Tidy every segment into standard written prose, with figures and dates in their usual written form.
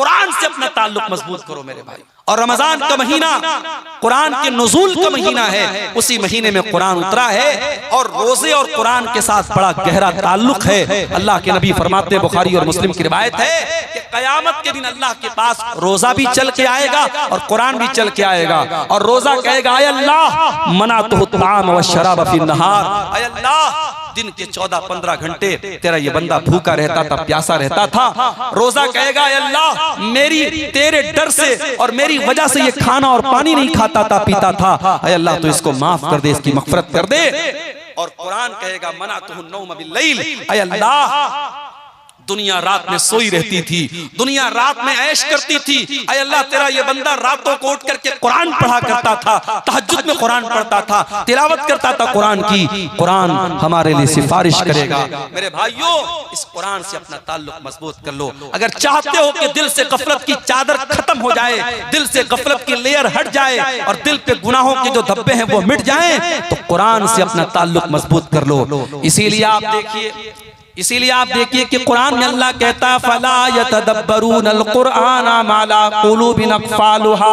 कुरान से अपना ताल्लुक मजबूत करो मेरे भाई। और रमजान का महीना कुरान के नुज़ूल का महीना है, उसी महीने में कुरान उतरा है और रोजे और कुरान के साथ बड़ा गहरा ताल्लुक है। अल्लाह के नबी फरमाते हैं, बुखारी और मुस्लिम की रिवायत है कि क़यामत के दिन अल्लाह के पास रोजा भी चल के आएगा और कुरान भी चल के आएगा। और रोजा कहेगा, आय अल्लाह मनातुहु ताम व शराब फी नहार, आय अल्लाह दिन के 14-15 घंटे तेरा ये बंदा भूखा रहता था, प्यासा रहता था। रोजा कहेगा, अल्लाह मेरी तेरे डर से और मेरी वजह से ये खाना और पानी नहीं खाता था, पीता था, अल्लाह तो इसको माफ कर दे, इसकी मग़फ़िरत कर दे। और कुरान कहेगा, मनातुहु नौम बिल्लैल, अल्लाह दुनिया रात में सोई रहती थी, दुनिया रात में ऐश करती थी, अय अल्लाह तेरा ये बंदा रातों को उठ करके कुरान पढ़ा करता था, तहज्जुद में कुरान पढ़ता था, तिलावत करता था कुरान की। कुरान हमारे लिए सिफारिश करेगा। मेरे भाइयों, इस कुरान से अपना ताल्लुक मजबूत कर लो। अगर चाहते हो कि दिल से गफलत की चादर खत्म हो जाए, दिल से गफलत की लेयर हट जाए और दिल पे गुनाहों के जो धब्बे हैं वो मिट जाएं, तो कुरान से अपना ताल्लुक मजबूत कर लो। इसीलिए आप देखिए कि कुरान में अल्लाह कहता है, फला यतदब्बरूनल कुरआन माला कुलूबिन अक़फ़ालुहा,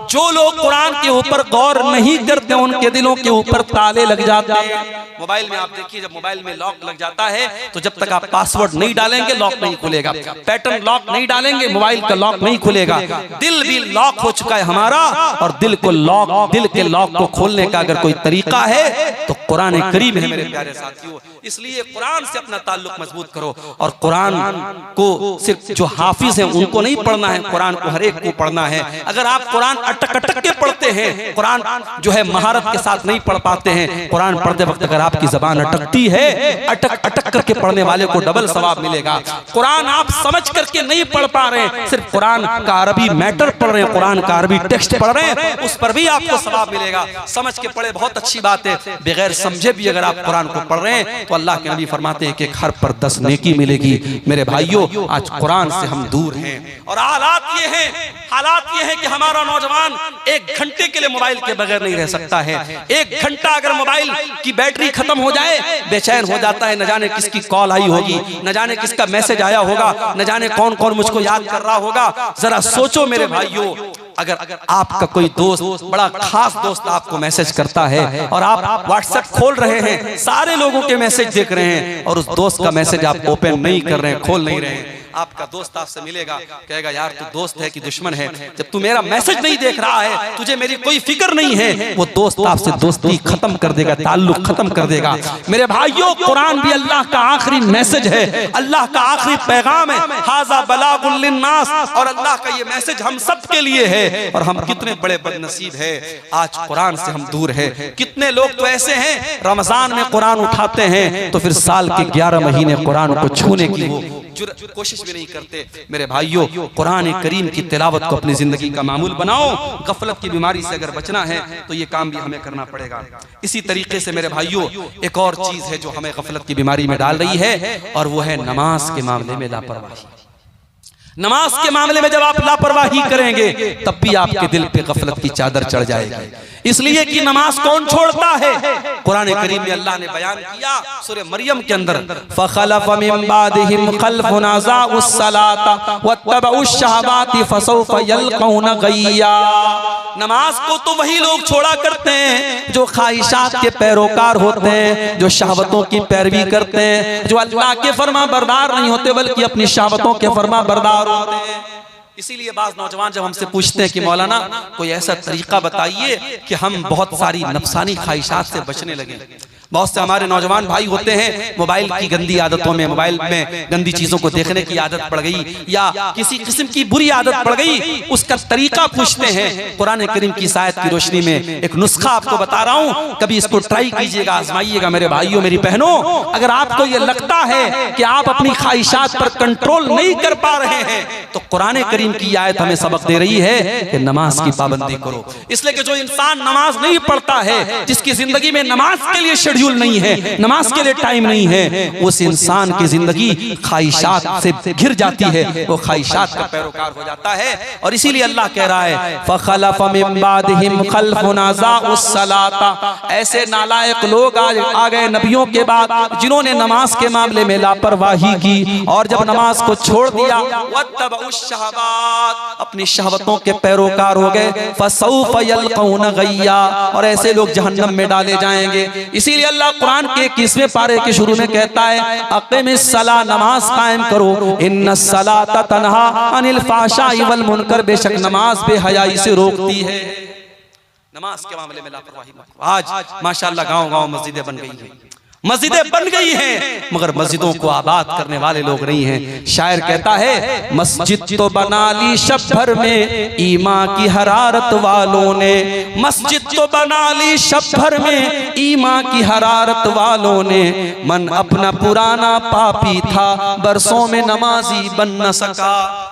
जो लोग कुरान के ऊपर गौर नहीं करते उनके दिलों के ऊपर ताले लग जाते हैं। मोबाइल में आप देखिए, जब मोबाइल में लॉक लग जाता है तो जब तक आप पासवर्ड नहीं डालेंगे लॉक नहीं खुलेगा, पैटर्न लॉक नहीं डालेंगे मोबाइल का लॉक नहीं खुलेगा। दिल भी लॉक हो चुका है हमारा, और दिल के लॉक को खोलने का अगर कोई तरीका है तो कुरान करीम है मेरे प्यारे साथियों। इसलिए कुरान से अपना ताल्लुक मजबूत करो। और कुरान को सिर्फ जो हाफिज हैं उनको नहीं पढ़ना है, कुरान को हर एक को पढ़ना है। अगर आप कुरान अटक अटक के पढ़ते हैं, कुरान जो है महारत के साथ नहीं पढ़ पाते हैं, कुरान पढ़ते वक्त अगर आपकी जबान अटकती है, अटक अटक करके पढ़ने वाले को डबल सवाब मिलेगा। कुरान आप समझ करके नहीं पढ़ पा रहे हैं, सिर्फ कुरान का अरबी मैटर पढ़ रहे हैं, कुरान का अरबी टेक्स्ट पढ़ रहे हैं, उस पर भी आपको सवाब मिलेगा। समझ के पढ़े बहुत अच्छी बात है, बगैर समझे भी अगर आप कुरान को पढ़ रहे हैं तो अल्लाह के नबी फरमाते हैं कि एक हर पर 10 नेकी मिलेगी। मेरे भाइयों, आज कुरान से हम दूर हैं और हालात ये हैं कि हमारा नौजवान 1 घंटे के लिए मोबाइल के बगैर नहीं रह सकता है। 1 घंटा अगर मोबाइल की बैटरी खत्म हो जाए बेचैन हो जाता है, न जाने किसकी कॉल आई होगी, न जाने किसका मैसेज आया होगा, न जाने कौन कौन मुझको याद कर रहा होगा। जरा सोचो मेरे भाइयों, अगर आपका कोई दोस्त, बड़ा खास दोस्त आपको मैसेज करता है और आप व्हाट्सएप खोल रहे हैं, सारे लोगों के मैसेज देख रहे हैं और उस दोस्त का मैसेज आप ओपन नहीं कर रहे हैं, खोल नहीं रहे हैं, आपका दोस्त आपसे मिलेगा, कहेगा यार तू दोस्त है कि दुश्मन है, जब तू मेरा मैसेज नहीं देख रहा है, तुझे मेरी कोई फिक्र नहीं है। वो दोस्त आपसे दोस्ती खत्म कर देगा, ताल्लुक खत्म कर देगा। मेरे भाइयों, कुरान भी अल्लाह का आखिरी मैसेज है, अल्लाह का आखिरी पैगाम है, हाज़ा बलागुल लिन्नास, और अल्लाह का ये मैसेज हम सब के लिए है। और हम कितने बड़े बदनसीब है, आज कुरान से हम दूर है। कितने लोग तो ऐसे हैं रमजान में कुरान उठाते हैं तो फिर साल के 11 महीने कुरान को छूने की वो कोशिश भी नहीं करते। मेरे भाइयों, कुरान करीम की तिलावत को अपनी जिंदगी का मामूल बनाओ। गफलत की बीमारी से अगर बचना है तो ये काम भी हमें करना पड़ेगा। इसी तरीके से मेरे भाइयों, एक और चीज है जो हमें गफलत की बीमारी में डाल रही है, और वो है नमाज के मामले में लापरवाही। नमाज के मामले में जब आप लापरवाही करेंगे तब भी आपके दिल पे गफलत की चादर चढ़ जाएगी। इसलिए कि नमाज कौन छोड़ता है? कुरान करीम में अल्लाह ने बयान किया सूरह मरियम के अंदर, फखलफ मिन बादिहिम खल्फुन अज़ाउस सलाता वत्तबउश शहवाति फसौफ यल्कौना गय्या। नमाज को तो वही लोग छोड़ा करते हैं जो ख्वाहिशात के पैरोकार होते हैं, जो शहवतों की पैरवी करते हैं, जो अल्लाह के फरमा बरदार नहीं होते बल्कि अपनी शहवतों के फरमा बरदार होते हैं। इसीलिए बाज़ नौजवान जब हमसे पूछते हैं कि मौलाना कोई ऐसा तरीका बताइए कि हम बहुत सारी नफसानी ख्वाहिशात से बचने लगे। बहुत से हमारे नौजवान भाई होते हैं मोबाइल की गंदी आदतों में, मोबाइल में गंदी चीजों को देखने की आदत पड़ गई या किसी किस्म की बुरी आदत पड़ गई, उसका तरीका पूछते हैं। कुरान करीम की आयत की रोशनी में एक नुस्खा आपको बता रहा हूं, कभी इसको ट्राई कीजिएगा, आजमाइएगा मेरे भाइयों मेरी बहनों। अगर आपको ये लगता है कि आप अपनी ख्वाहिशात पर कंट्रोल नहीं कर पा रहे हैं तो कुरान करीम की आयत हमें सबक दे रही है कि नमाज की पाबंदी करो। इसलिए कि जो इंसान नमाज नहीं पढ़ता है, जिसकी जिंदगी में नमाज के लिए शेड्यूल नहीं है, नमाज के लिए टाइम नहीं है, उस इंसान की जिंदगी ख्वाहिशात से घिर जाती है, वो ख्वाहिशात का पैरोकार हो जाता है। और इसीलिए अल्लाह कह रहा है फखलफ मिन बादिहिम खल्फुन अज़ाउस सलाता, ऐसे नालायक लोग आज आ गए नबियों के बाद जिन्होंने नमाज के मामले में लापरवाही की और जब नमाज को छोड़ दिया वत्तबउश शहवात, अपनी शहवतों के पैरोकार हो गए। फसौफ यल्कौन गय्या, और ऐसे लोग जहन्नम में डाले जाएंगे। इसीलिए अल्लाह कुरान के 21वें पारे के शुरू में कहता है अक़िमिस सला, नमाज कायम करो, इन्नस सलाता तन्हा अनिल फ़ाहशाइ वल मुनकर, बेशक नमाज बेहयाई से रोकती है। नमाज के मामले में लापरवाही मत करो। आज माशाअल्लाह गांव-गांव मस्जिदें बन गई हैं, मस्जिदें बन गई हैं, मगर मस्जिदों को आबाद करने वाले लोग नहीं हैं। शायर कहता है मस्जिद तो बना ली शब भर में ईमान की हरारत वालों ने, मस्जिद तो बना ली शब भर में ईमान की हरारत वालों ने, मन अपना पुराना पापी था बरसों में नमाजी बन न सका।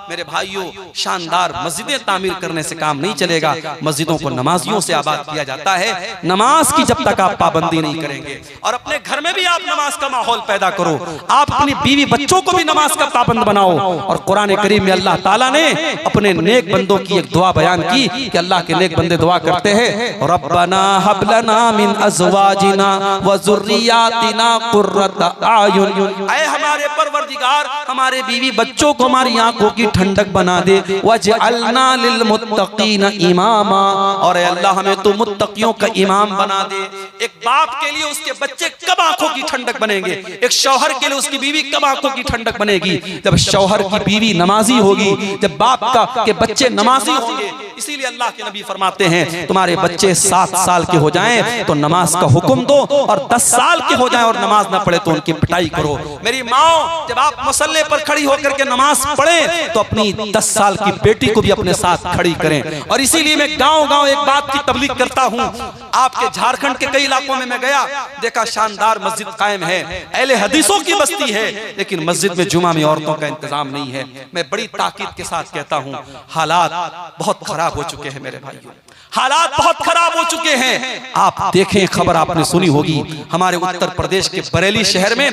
मेरे भाइयों, शानदार मस्जिदें तामीर करने से काम नहीं चलेगा, मस्जिदों को नमाजियों से आबाद किया जाता है। नमाज की जब तक आप पाबंदी नहीं करेंगे और अपने घर में भी आप नमाज का माहौल पैदा करो, आप अपनी बीवी बच्चों को भी नमाज का पाबंद बनाओ। और कुरान करीम में अल्लाह ताला ने अपने नेक बंदों की एक दुआ बयान की कि अल्लाह के नेक बंदे दुआ करते हैं रब्बना हब लना मिन अज़वाजिना व ज़ुर्रियातिना क़ुर्रता आयुन, ऐ हमारे परवरदिगार हमारे बीवी बच्चों को हमारी आंखों की ठंडक बना दे, वजअलना लिल मुत्तकीना इमामा, और अल्लाह हमें तो मुत्तकियों का इमाम बना दे। एक बाप के लिए उसके बच्चे कब आंखों की ठंडक बनेंगे, एक शौहर के लिए उसकी बीवी कब आंखों की ठंडक बनेगी? जब शौहर की बीवी नमाजी होगी, जब बाप का के बच्चे नमाजी होंगे। इसीलिए अल्लाह के नबी फरमाते हैं तुम्हारे बच्चे 7 साल के हो जाएं तो नमाज का हुक्म दो, और 10 साल के हो जाएं और नमाज ना पढ़े तो उनकी पिटाई करो। मेरी माँ, जब आप मुसल्ले पर खड़ी होकर के नमाज पढ़ें तो अपनी 10 साल की बेटी को भी अपने साथ खड़ी करें। और इसीलिए मैं गांव-गांव एक बात की तबलीग करता हूं। आपके झारखंड के कई इलाकों में मैं गया, देखा शानदार मस्जिद कायम है, अहले हदीसों की बस्ती है, लेकिन मस्जिद में जुमा में औरतों का इंतजाम नहीं है। मैं बड़ी ताकीद के साथ कहता हूं हालात बहुत खराब हो चुके हैं मेरे भाइयों, हालात बहुत खराब हो चुके हैं। आप देखें, खबर आपने सुनी होगी, हमारे उत्तर प्रदेश के बरेली शहर में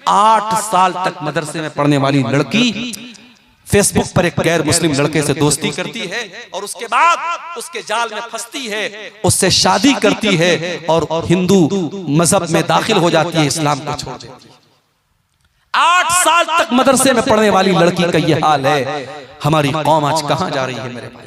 8 साल तक मदरसे में पढ़ने वाली लड़की फेसबुक पर एक गैर मुस्लिम लड़के से दोस्ती करती है और उसके बाद उसके जाल में फंसती है, उससे शादी करती है और हिंदू मजहब में दाखिल हो जाती है, इस्लाम को छोड़ देती है। 8 साल तक मदरसे में पढ़ने वाली लड़की का यह हाल है। हमारी कौम आज कहां जा रही है मेरे भाई?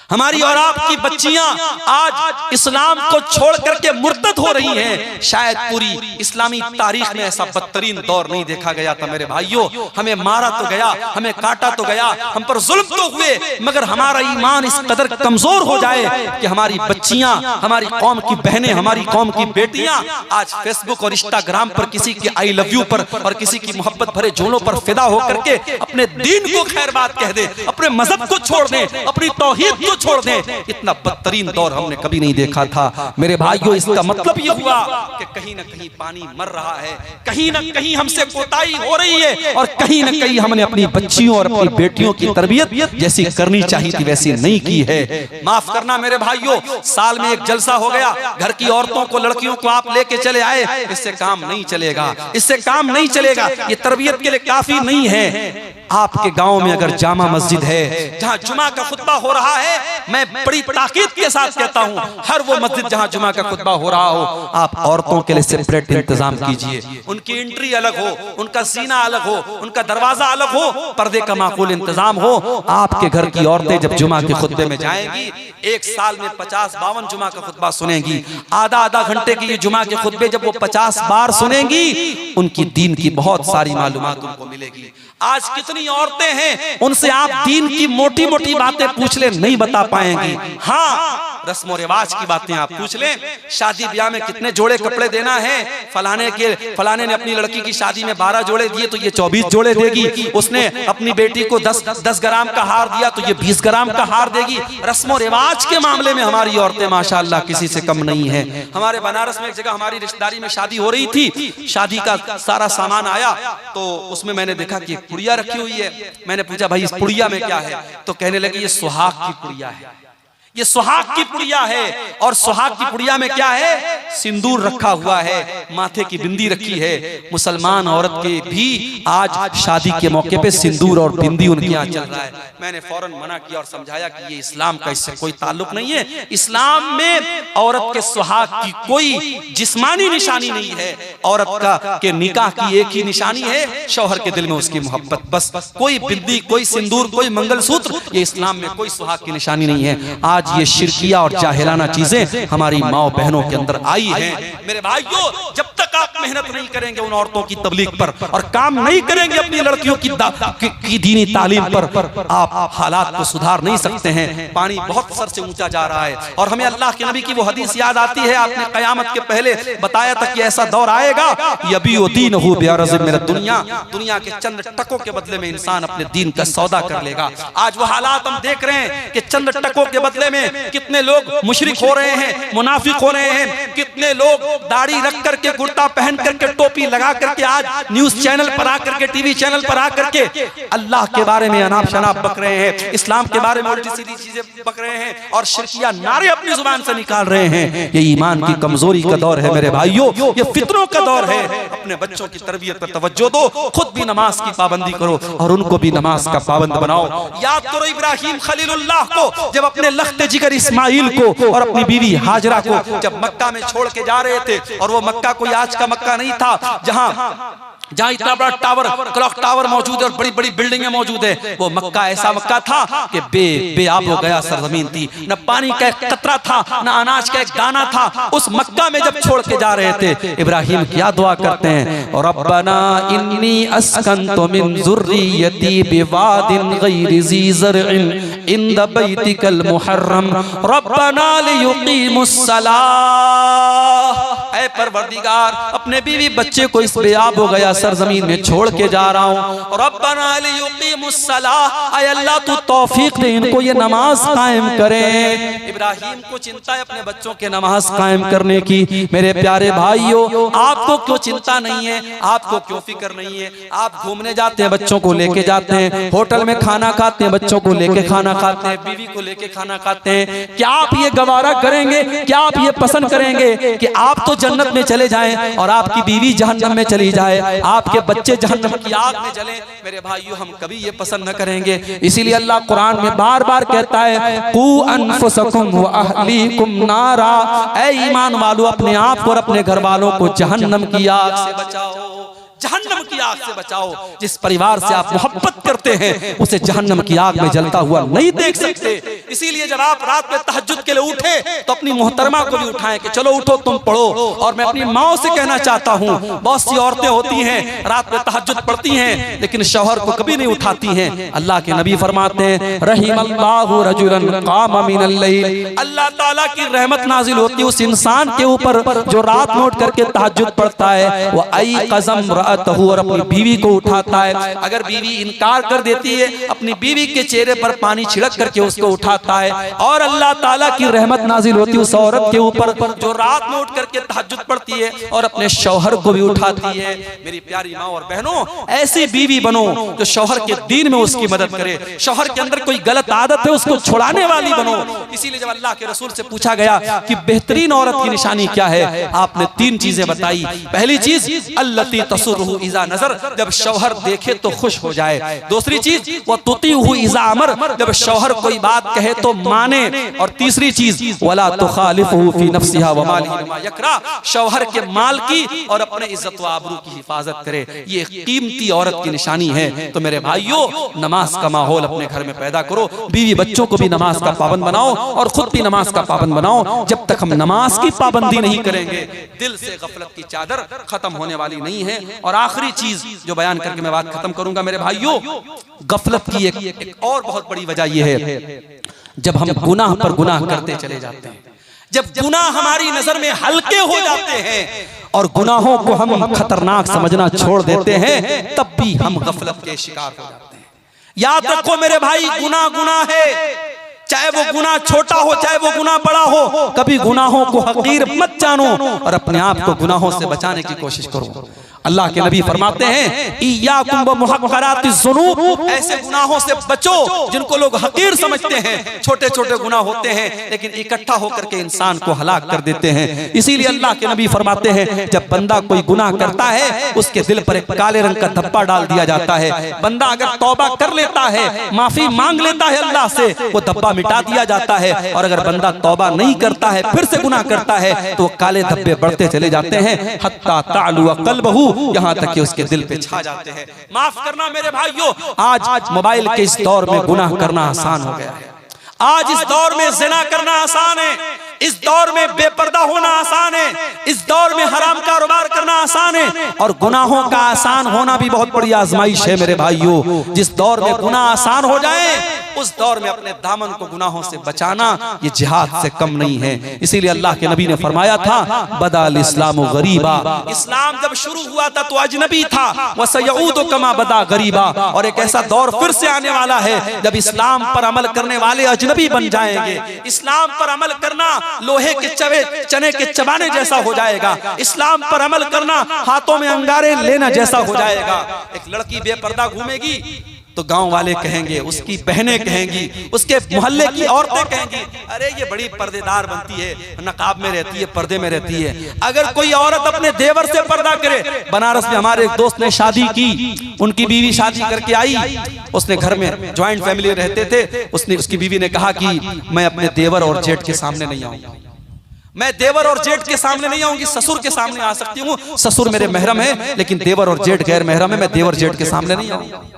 हमारी और आपकी बच्चियां आज इस्लाम को छोड़ करके मुर्तद हो रही हैं। शायद पूरी इस्लामी तारीख में ऐसा बदतरीन दौर नहीं देखा गया था मेरे भाइयों। हमें मारा तो गया, हमें काटा तो गया, हम पर जुल्म तो हुए, मगर हमारा ईमान इस कदर कमजोर हो जाए कि हमारी बच्चियां, हमारी कौम की बहनें, हमारी कौम की बेटियां आज फेसबुक और इंस्टाग्राम पर किसी के आई लव यू पर और किसी की मोहब्बत भरे जोड़ों पर फिदा होकर के अपने दीन को खैर बात कह दे, अपने मजहब को छोड़ दे, अपनी तौहीद को छोड़ दें। इतना बदतरीन दौर हमने कभी नहीं देखा था मेरे भाइयों। इसका मतलब ये हुआ कि कहीं ना कहीं पानी मर रहा है, कहीं ना कहीं हमसे कोताही हो रही है और कहीं ना कहीं हमने अपनी बच्चियों और अपनी बेटियों की तरबियत जैसी करनी चाहिए थी वैसी नहीं की है। माफ करना मेरे भाइयों, साल में एक जलसा हो गया, घर की औरतों को, लड़कियों को आप लेके चले आए, इससे काम नहीं चलेगा, इससे काम नहीं चलेगा, ये तरबियत के लिए काफी नहीं है। आपके गांव में अगर जामा मस्जिद है जहां जुमा का खुतबा हो रहा है, मैं बड़ी ताकीद के साथ कहता हूं हर वो मस्जिद जहां जुमा का खुतबा हो रहा हो, आप औरतों के लिए सेपरेट इंतजाम कीजिए। उनकी एंट्री अलग हो, उनका सीना अलग हो, उनका दरवाजा अलग हो, पर्दे का माकूल इंतजाम हो। आपके घर की औरतें जब जुमा के खुतबे में जाएंगी, एक साल में 50-52 जुमा का खुतबा सुनेंगी, आधा घंटे की ये जुमा के खुतबे जब वो 50 बार सुनेंगी, उनकी दीन की बहुत सारी मालूमात उनको मिलेगी। आज कितनी औरतें हैं उनसे आप दीन की मोटी मोटी बातें पूछ ले, नहीं बता पाएंगी। हाँ, रस्म रिवाज की बातें आप पूछ लें, शादी ब्याह में कितने जोड़े कपड़े देना है, फलाने ने अपनी लड़की की शादी में 12 जोड़े दिए तो ये 24 जोड़े देगी, उसने अपनी बेटी को 10 ग्राम का हार दिया तो ये 20 ग्राम का हार देगी। रस्म रिवाज के मामले में हमारी औरतें माशाअल्लाह किसी से कम नहीं है। हमारे बनारस में एक जगह हमारी रिश्तेदारी में शादी हो रही थी, शादी का सारा सामान आया तो उसमें मैंने देखा कि पुड़िया रखी हुई है। मैंने पूछा भाई इस पुड़िया में क्या है, तो कहने लगे ये सुहाग की पुड़िया है, ये सुहाग की पुड़िया है और सुहाग की पुड़िया में क्या है? सिंदूर रखा हुआ है, माथे की बिंदी रखी है। मुसलमान औरत के भी आज शादी के मौके पे सिंदूर और बिंदी उनके यहाँ चल रहा है। मैंने फौरन मना किया और समझाया कि ये इस्लाम का इससे कोई ताल्लुक नहीं है। इस्लाम में औरत के सुहाग की कोई जिस्मानी निशानी नहीं है। औरत का के निकाह की एक ही निशानी है, शौहर के दिल में उसकी मोहब्बत, बस। कोई बिंदी, कोई सिंदूर, कोई मंगलसूत्र, ये इस्लाम में कोई सुहाग की निशानी नहीं है। आज ये शिरकिया और जाहिलाना चीजें हमारी माओ बहनों के अंदर आई हैं। मेरे भाइयों, जब तक आप मेहनत नहीं करेंगे उन औरतों की तबलीग पर और काम नहीं करेंगे अपनी लड़कियों की दीनी तालीम पर, आप हालात को सुधार नहीं सकते हैं। पानी बहुत सर से ऊंचा जा रहा है और हमें अल्लाह के नबी की वो हदीस याद आती है, आपने कयामत के पहले बताया था कि ऐसा दौर आएगा, यबीउद्दीनहु बिअरज़ मिन दुनिया, दुनिया के चंद टकों के बदले में इंसान अपने दीन का सौदा कर लेगा। आज वो हालात हम देख रहे हैं कि चंद टकों के बदले में कितने लोग मुशरिक हो रहे हैं, मुनाफिक हो रहे हैं। कितने लोग दाढ़ी रख करके, कुर्ता पहन करके, टोपी लगा करके आज न्यूज चैनल पर आकर के, टीवी चैनल पर आकर के अल्लाह के बारे में अनाप शनाप बक रहे हैं, इस्लाम के बारे में उल्टी सीधी चीजें बक रहे हैं और शिरकिया नारे अपनी जुबान से निकाल रहे हैं। ये ईमान की कमजोरी का दौर है मेरे भाइयों, ये फितरों का दौर है। अपने बच्चों की तरबियत पर तवज्जो दो, खुद भी नमाज की पाबंदी करो और उनको भी नमाज का पाबंद बनाओ। याद करो इब्राहिम खलीलुल्लाह को, जब अपने लख्त जिगर इस्माइल को और अपनी बीवी हाजरा को जब मक्का में छोड़ के जा रहे थे, और वो मक्का कोई आज का मक्का नहीं था जहाँ इतना बड़ा टावर, क्लॉक टावर मौजूद है और बड़ी बड़ी बिल्डिंगें मौजूद है। वो मक्का ऐसा मक्का था कि बेआब हो गया सरजमीन थी, न पानी का एक कतरा था, न अनाज का एक दाना था। उस मक्का में जब छोड़ के जा रहे थे, इब्राहिम क्या दुआ करते हैं? और रब्बना इन्नी अस्कंतु मिन ज़ुर्रियती बिवादिन गैरि ज़ी ज़रइन इंद बैतिकल मुहर्रम रब्बना लियुक़ीमुस्सलाह। ऐ परवरदिगार, अपने बीवी बच्चे को इस बेआब हो गया सरजमीन में छोड़ के जा रहा हूँ। रब्बना लियुक़ीमुस्सलाह, ऐ अल्लाह तू तौफीक दे इनको ये नमाज कायम करें। इब्राहिम को चिंता है अपने बच्चों के नमाज कायम करने की। मेरे प्यारे भाइयों, आपको क्यों चिंता नहीं है? आपको क्यों फिक्र नहीं है? आप घूमने जाते हैं, बच्चों को लेके जाते हैं, होटल में खाना खाते हैं, बच्चों को लेके खाना खाते हैं, बीवी को लेके खाना खाते हैं। क्या आप ये गवारा करेंगे? क्या आप ये पसंद करेंगे कि आप तो जन्नत में चले जाएं और आपकी बीवी जहन्नम में चली जाए, आपके बच्चे जहन्नम की आग में जलें? मेरे भाइयों, हम कभी ये पसंद न करेंगे। इसीलिए अल्लाह कुरान में बार बार कहता है, कू अनफुसकुम व अहलीकुम नारा, ऐ ईमान वालों, अपने आप को और अपने घर वालों को जहन्नम की आग से बचाओ, जहन्नम की आग से बचाओ। जिस परिवार से आप मोहब्बत करते हैं उसे जहन्नम की आग में जलता हुआ नहीं देख सकते। इसीलिए जब आप रात में तहज्जुद के लिए उठे तो अपनी मोहतरमा को भी उठाएं कि चलो उठो तुम पढ़ो। और मैं अपनी माओ से कहना चाहता हूँ, बहुत सी औरतें होती हैं रात में तहज्जुद पढ़ती हैं लेकिन शौहर को कभी नहीं उठाती हैं। अल्लाह के नबी फरमाते हैं, रहीमल्लाहु रजुलन क़ाम मिनल लैल, अल्लाह ताला की रहमत नाजिल होती है उस इंसान के ऊपर जो रात में उठ करके तहज्जुद पढ़ता है। वो आई कज़म और अपनी बीवी को उठाता है। अगर बीवी इनकार कर देती है, अपनी बीवी के चेहरे पर पानी छिड़क करके उसको उठाता है। और अल्लाह ताला की रहमत नाजिल होती है उस औरत के ऊपर जो रात में उठ करके तहज्जुद पढ़ती है और अपने शौहर को भी उठाती है। मेरी प्यारी माँ और बहनों, ऐसी बीवी बनो जो शौहर के दीन में उसकी मदद करे। शौहर के अंदर कोई गलत आदत है उसको छुड़ाने वाली बनो। इसीलिए जब अल्लाह के रसूल से पूछा गया कि बेहतरीन औरत की निशानी क्या है, आपने तीन चीजें बताई। पहली चीज अल्लती तसुर्रहु इज़ा नज़र, जब शौहर देखे तो खुश हो जाए। दूसरी चीज वो तुतीहु इज़ा अमर, जब शौहर कोई बात कहे तो माने। और तीसरी चीज वला तुखालिफहु फी नफ्सिहा व मालिही बिमा यकरा, शौहर के माल की और अपने इज्जत व आबरू की हिफाजत करे। ये कीमती औरत की निशानी है। तो मेरे भाइयों, नमाज का माहौल अपने घर में पैदा करो, बीवी बच्चों को भी नमाज का पाबंद बनाओ और खुद भी नमाज का पाबंद बनाओ। जब तक हम नमाज की पाबंदी नहीं करेंगे, दिल से गफलत की चादर खत्म होने वाली नहीं है। और आखिरी चीज जो बयान करके मैं बात खत्म करूंगा मेरे भाइयों, गफलत की एक और बहुत बड़ी वजह यह है, जब हम गुनाह पर गुनाह करते चले जाते हैं, जब गुनाह हमारी नजर में हल्के हो जाते हैं और गुनाहों को हम खतरनाक समझना छोड़ देते हैं, तब भी हम गफलत के शिकार हो जाते हैं। याद रखो मेरे भाई, गुनाह गुनाह है, चाहे वो गुनाह छोटा हो चाहे वो गुनाह बड़ा हो। कभी गुनाहों को हकीर मत जानो और अपने आप को गुनाहों से बचाने की कोशिश करो। अल्लाह के नबी फरमाते हैं इय्याकुम व मुहक्करातिज़ ज़ुनूब, ऐसे गुनाहों से बचो जिनको लोग हकीर समझते हैं। छोटे छोटे गुनाह होते हैं लेकिन इकट्ठा होकर के इंसान को हलाक कर देते हैं। इसीलिए अल्लाह के नबी फरमाते हैं जब बंदा कोई गुनाह करता है उसके दिल पर एक काले रंग का धब्बा डाल दिया जाता है। बंदा अगर तौबा कर लेता है, माफी मांग लेता है अल्लाह से, वो धब्बा मिटा दिया जाता है। और अगर बंदा तौबा नहीं करता है, फिर से गुनाह करता है, तो काले धब्बे बढ़ते चले जाते हैं हत्ता तालु क़ल्बहु, यहाँ तक कि उसके दिल पे छा जाते हैं। माफ करना मेरे भाइयों, आज मोबाइल के इस दौर में गुनाह करना आसान हो गया है। आज इस दौर में ज़िना करना आसान है, इस दौर में बेपर्दा होना आसान है, इस दौर में हराम कारोबार करना आसान है, और गुनाहों का आसान होना भी बहुत बड़ी आजमाइश है मेरे भाइयों। जिस दौर में गुनाह आसान हो जाए उस दौर में अपने दामन को गुनाहों से बचाना ये जिहाद से कम नहीं है। इसीलिए अल्लाह के नबी ने फरमाया था बदाल इस्लाम गरीबा, इस्लाम जब शुरू हुआ था तो अजनबी था, व सयऊदु कमा बदा गरीबा, और एक ऐसा दौर फिर से आने वाला है जब इस्लाम पर अमल करने वाले अजनबी बन जाएंगे। इस्लाम पर अमल करना लोहे के चने के चबाने जैसा हो जाएगा। इस्लाम पर अमल करना हाथों में अंगारे लेना जैसा हो जाएगा। एक लड़की बेपर्दा घूमेगी तो गांव वाले कहेंगे, उसकी बहनें कहेंगी, उसके मोहल्ले की औरतें कहेंगी, अरे ये बड़ी पर्देदार बनती है, नकाब में रहती है, पर्दे में रहती है। अगर कोई औरत अपने देवर से पर्दा करे, बनारस में हमारे एक दोस्त ने शादी की, उनकी बीवी शादी करके आई, उसने घर में ज्वाइंट फैमिली रहते थे, उसकी बीवी ने कहा कि मैं अपने देवर और जेठ के सामने नहीं आऊंगी, मैं देवर और जेठ के सामने नहीं आऊंगी, ससुर के सामने आ सकती हूँ, ससुर मेरे महरम है, लेकिन देवर और जेठ गैर महरम है, मैं देवर जेठ के सामने नहीं आऊंगी।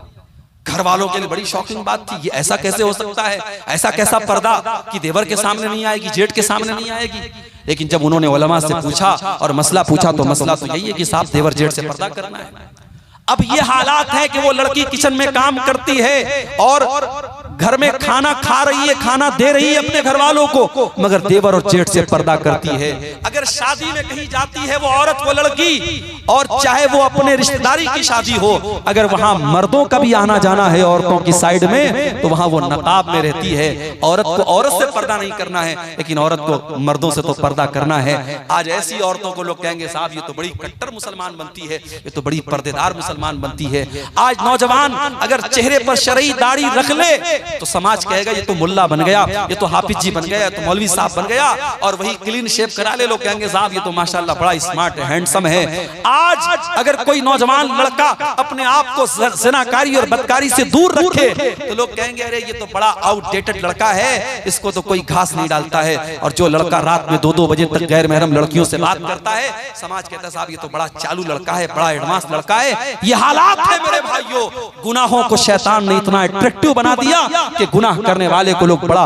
घर वालों के लिए बड़ी शॉकिंग बात थी, ये ऐसा कैसे हो सकता है, ऐसा कैसा पर्दा कि देवर के सामने नहीं आएगी, जेठ के सामने नहीं आएगी। लेकिन जब उन्होंने उलमा से पूछा और मसला पूछा तो मसला तो यही है कि साहब देवर जेठ से पर्दा करना है। अब ये हालात है कि वो लड़की किचन में काम करती है और घर में खाना खा रही है, खाना दे रही है अपने घर वालों को, मगर देवर और जेठ से पर्दा करती है। अगर शादी में कहीं जाती है वो औरत, वो लड़की, और चाहे वो अपने रिश्तेदारी की शादी हो, अगर वहां मर्दों का भी आना जाना है औरतों की साइड में, तो वहां वो नकाब में रहती है। औरत को औरत से पर्दा नहीं करना है, लेकिन औरत को मर्दों से तो पर्दा करना है। आज ऐसी औरतों को लोग कहेंगे साहब ये तो बड़ी कट्टर मुसलमान बनती है, ये तो बड़ी पर्देदार मुसलमान बनती है। आज नौजवान अगर चेहरे पर शरई दाढ़ी रख ले तो समाज कहेगा ये तो मुल्ला बन गया, ये तो हाफिज जी बन गया, ये तो मौलवी साहब बन गया, और वही क्लीन शेव करा ले, लोग कहेंगे साहब ये तो माशाल्लाह बड़ा स्मार्ट है, हैंडसम है। आज अगर कोई नौजवान लड़का अपने आप को ज़िनाकारी और बदकारी से दूर रखे तो लोग कहेंगे अरे ये तो बड़ा आउटडेटेड लड़का है, इसको तो कोई घास नहीं डालता है। और जो लड़का रात में 2-2 बजे तक गैर महरम लड़कियों से बात करता है, समाज कहता है साहब ये तो बड़ा चालू लड़का है, बड़ा एडवांस लड़का है। ये हालात है मेरे भाइयों। गुनाहों को शैतान ने इतना अट्रैक्टिव बना दिया कि गुनाह करने वाले को लोग बड़ा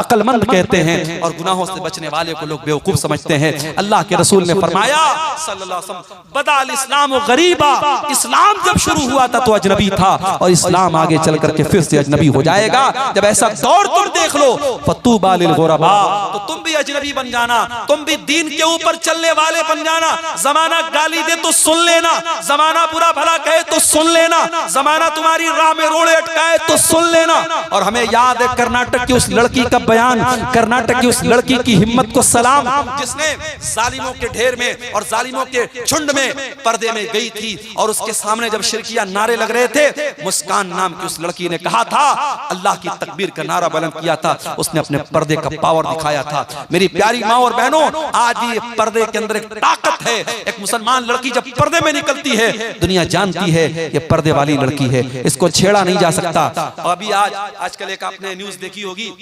अक्लमंद कहते हैं और गुनाहों से बचने वाले को लोग बेवकूफ समझते हैं। अल्लाह के रसूल ने फरमाया सल्लल्लाहु अलैहि वसल्लम बदाल इस्लाम गरीबा, इस्लाम जब शुरू हुआ था तो अजनबी था और इस्लाम आगे चल करके फिर से अजनबी हो जाएगा। जब ऐसा दौर तुम देख लो फतूबा लिल गुरबा, तो तुम भी अजनबी बन जाना, तुम भी दीन के ऊपर चलने वाले बन जाना। जमाना गाली दे तो सुन लेना, जमाना बुरा भला कहे तो सुन लेना, जमाना तुम्हारी राह में रोड़े अटकाए तो सुन लेना। और हमें याद है कर्नाटक की उस लड़की का बयान, कर्नाटक की उस लड़की की हिम्मत को सलाम, जिसने जालिमों के ढेर में और जालिमों के झुंड में पर्दे में गई थी और उसके सामने जब शिरकिया नारे लग रहे थे, मुस्कान नाम की उस लड़की ने कहा था, अल्लाह की तकबीर का नारा बुलंद किया था, उसने अपने पर्दे का पावर दिखाया था। मेरी प्यारी माँ और बहनों, आज ये पर्दे के अंदर एक ताकत है। एक मुसलमान लड़की जब पर्दे में निकलती है दुनिया जानती है ये पर्दे वाली लड़की है, इसको छेड़ा नहीं जा सकता। अभी आजकल एक आपने न्यूज देखी होगी,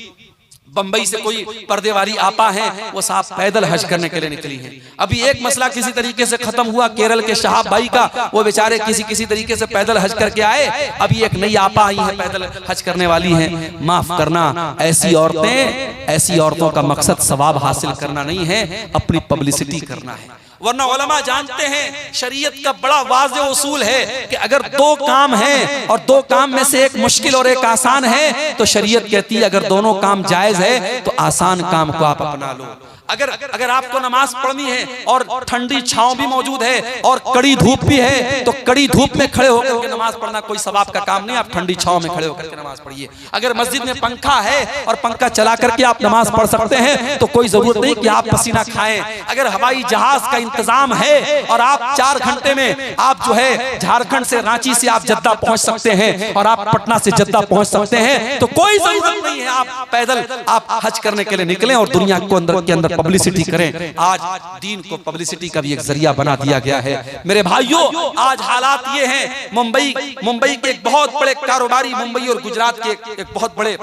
बंबई से कोई पर्दे वाली आपा है, वो साहब पैदल हज करने के लिए निकली है। अभी एक मसला किसी तरीके से खत्म हुआ केरल के शहाब भाई का, वो बेचारे किसी तरीके से पैदल हज करके आए। अभी एक नई आपा आई है पैदल हज करने वाली है। माफ करना, ऐसी औरतों का मकसद सवाब हासिल करना नहीं है, अपनी पब्लिसिटी करना है। वरना उलमा जानते हैं शरीयत का बड़ा वाज़े उसूल है कि अगर 2 काम हैं और 2 काम में से एक मुश्किल और एक आसान है, तो शरीयत कहती है अगर दोनों काम जायज है तो आसान काम को आप अपना लो। अगर आपको नमाज पढ़नी है और ठंडी छांव भी मौजूद है और कड़ी धूप भी है, तो कड़ी धूप में खड़े होकर के नमाज पढ़ना कोई सवाब का काम नहीं, आप ठंडी छांव में खड़े होकर के नमाज पढ़िए। अगर मस्जिद में पंखा है और पंखा चला करके आप नमाज पढ़ सकते हैं तो कोई जरूरत नहीं कि आप पसीना खाएं। अगर हवाई जहाज का इंतजाम है और आप 4 घंटे में आप जो है झारखंड से, रांची से आप जद्दा पहुंच सकते हैं और आप पटना से जद्दा पहुंच सकते हैं, तो कोई जरूरत नहीं है आप पैदल आप हज करने के लिए निकलें और दुनिया को अंदर के अंदर पब्लिसिटी करें। आज दीन को पब्लिसिटी का भी एक जरिया बना दिया गया है। मेरे भाइयों, आज हालात ये हैं, मुंबई के एक बहुत बड़े कारोबारी, मुंबई और गुजरात के एक बहुत बड़े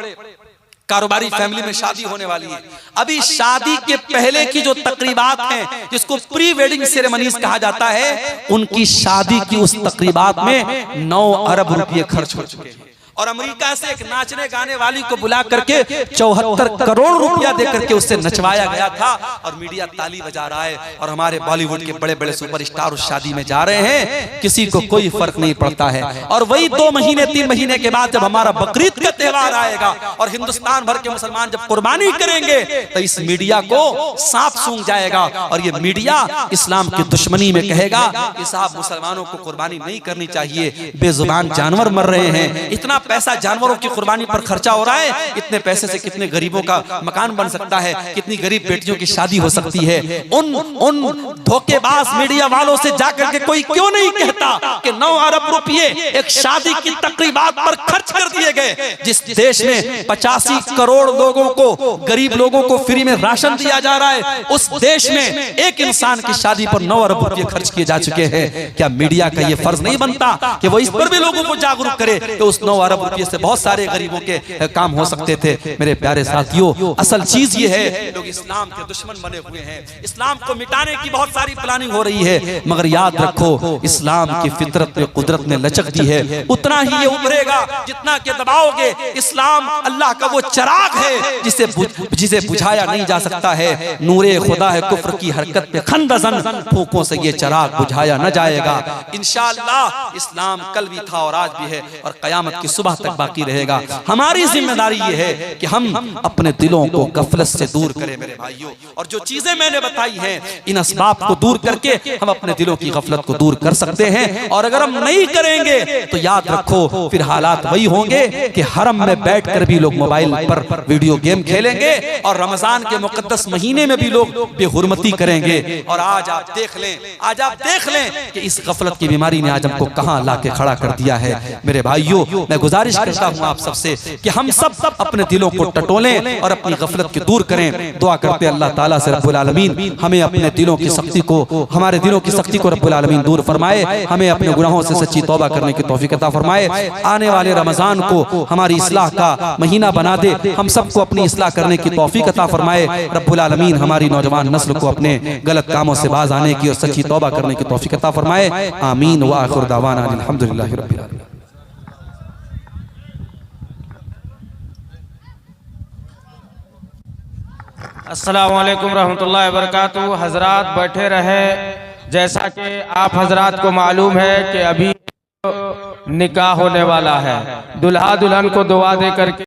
कारोबारी फैमिली में शादी होने वाली है। अभी शादी के पहले की जो तकरीबात हैं, जिसको प्री वेडिंग सेरेमनीज कहा जाता है, उनकी शादी की उस तकरीबात में 9 अरब रुपए खर्च हो चुके हैं। और अमेरिका से एक नाचने गाने वाली को बुला करके 74 करोड़ रुपया देकर के उससे नचवाया गया था और मीडिया ताली बजा रहा है। और हमारे बॉलीवुड के बड़े बड़े सुपरस्टार उस शादी में जा रहे हैं, किसी को कोई फर्क नहीं पड़ता है। और वही 2 महीने 3 महीने के बाद जब हमारा बकरीद का त्योहार आएगा और हिंदुस्तान भर के मुसलमान जब कुर्बानी करेंगे, तो इस मीडिया को सांप सूंघ जाएगा और ये मीडिया इस्लाम की दुश्मनी में कहेगा कि साहब मुसलमानों को कुर्बानी नहीं करनी चाहिए, बेजुबान जानवर मर रहे हैं, इतना पैसा जानवरों की कुर्बानी पर खर्चा हो रहा है, इतने पैसे से कितने गरीबों का मकान बन सकता है, कितनी गरीब बेटियों की शादी हो सकती है। उन धोखेबाज मीडिया वालों से जाकर के कोई क्यों नहीं कहता कि 9 अरब रुपए एक शादी की तकरीबात पर खर्च कर दिए गए। जिस देश में 85 करोड़ लोगों को, गरीब लोगों को फ्री में राशन दिया जा रहा है, उस देश में एक इंसान की शादी पर 9 अरब रुपए खर्च किए जा चुके हैं। क्या मीडिया का यह फर्ज नहीं बनता कि वो इस पर भी लोगों को जागरूक करे कि उस 9 अरब रुपये से बहुत सारे गरीबों के काम हो सकते थे। मेरे प्यारे साथियों, असल चीज ये है, लोग इस्लाम के दुश्मन बने हुए हैं, इस्लाम को मिटाने की बहुत सारी प्लानिंग हो रही है, मगर याद रखो इस्लाम की फितरत में, कुदरत ने लचक दी है, उतना ही ये उभरेगा जितना के दबाओगे। इस्लाम अल्लाह का वो चिराग है जिसे बुझाया नहीं जा सकता है। नूरे खुदा है कुफ्र की हरकत पे खंदजन, फूकों से ये चिराग बुझाया न जाएगा। इंशाअल्लाह इस्लाम कल भी था और आज भी है और कयामत की सुबह तक बाकी रहेगा। हमारी जिम्मेदारी ये है कि हम अपने दिलों को गफलत से दूर करें मेरे भाइयों। और जो चीजें मैंने बताई हैं, इन असबाब को दूर करके हम अपने दिलों की गफलत को दूर कर सकते हैं। और अगर हम नहीं करेंगे तो याद रखो फिर हालात वही होंगे कि हरम में बैठकर भी लोग मोबाइल पर वीडियो गेम खेलेंगे और रमजान के मुकद्दस महीने में भी लोग बेहुरमती करेंगे। और आज आप देख लें कि इस गफलत की बीमारी ने आज हमको कहां लाके खड़ा कर दिया है। मेरे भाइयों, मैं गुजारिश करता हूं आप सबसे कि हम सब अपने दिलों को टटोलें और अपनी गफलत को दूर करें। दुआ करते अल्लाह ताला से रब्बुल आलमीन हमें अपने दिलों की सख्ती को, हमारे दिलों की सख्ती को रब्बुल आलमीन दूर फरमाए, हमें अपने गुनाहों से सच्ची तौबा करने की तौफीक अता फरमाए। आने वाले रमजान को हमारी इस्लाह का महीना बना दे, हम सबको अपनी इस्लाह करने की तौफीक अता फरमाए। रब्बुल आलमीन हमारी नौजवान नस्ल को अपने गलत कामों से बाज आने की और सच्ची तौबा करने की तौफीक अता फरमाए। आमीन व आखिर दावाना अल्हम्दुलिल्लाहि रब्बिल आलमीन। अस्सलामु अलैकुम रहमतुल्लाहि व बरकातुहू। हजरात बैठे रहे। जैसा कि आप हजरात को मालूम है कि अभी निकाह होने वाला है, दुल्हा दुल्हन को दुआ दे करके